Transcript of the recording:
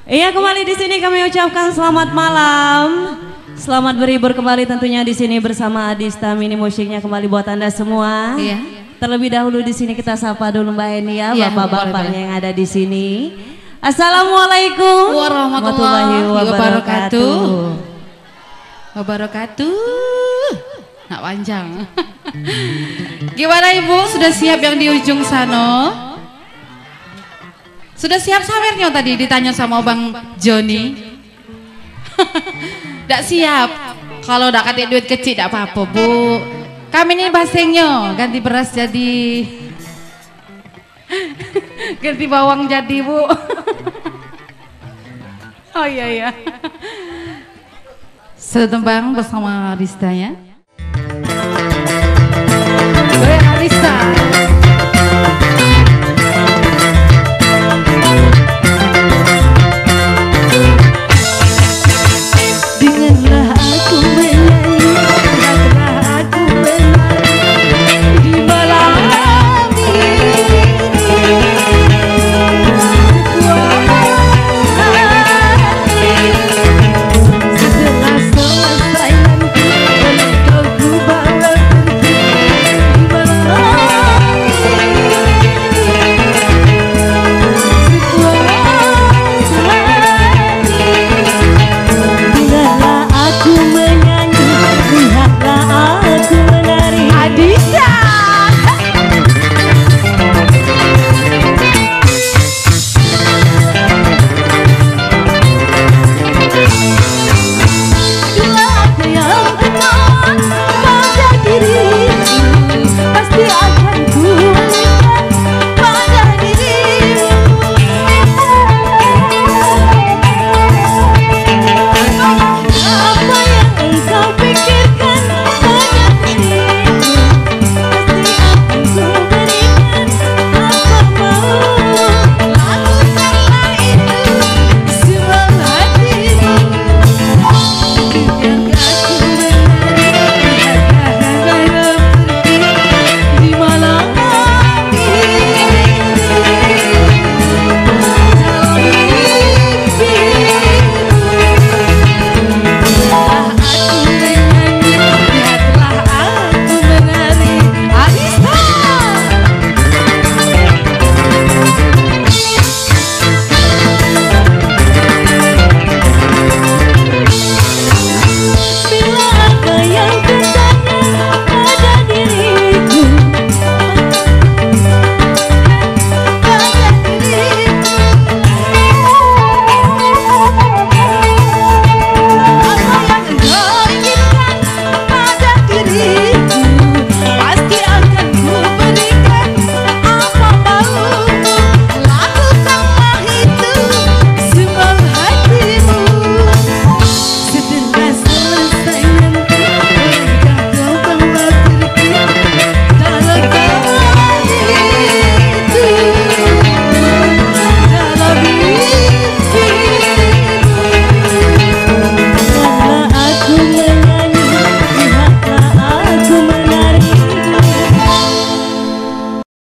Iya, kembali di sini kami ucapkan selamat malam. Selamat berhibur kembali tentunya di sini bersama Adista. Mini musiknya kembali buat Anda semua. Iya. Terlebih dahulu di sini kita sapa dulu Mbak Eni ya, Iya, bapak-bapaknya yang ada di sini. Assalamualaikum warahmatullahi wabarakatuh. Nak panjang. Gimana Ibu? Sudah siap yang di ujung sana? Sudah siap sawernya tadi ditanya sama Bang Joni. Nggak siap. Kalau udah kasih duit kecil tidak apa-apa Bu. Kami ini basengnya ganti beras jadi ganti bawang jadi Bu. Oh iya. Satu tembang bersama Adista ya.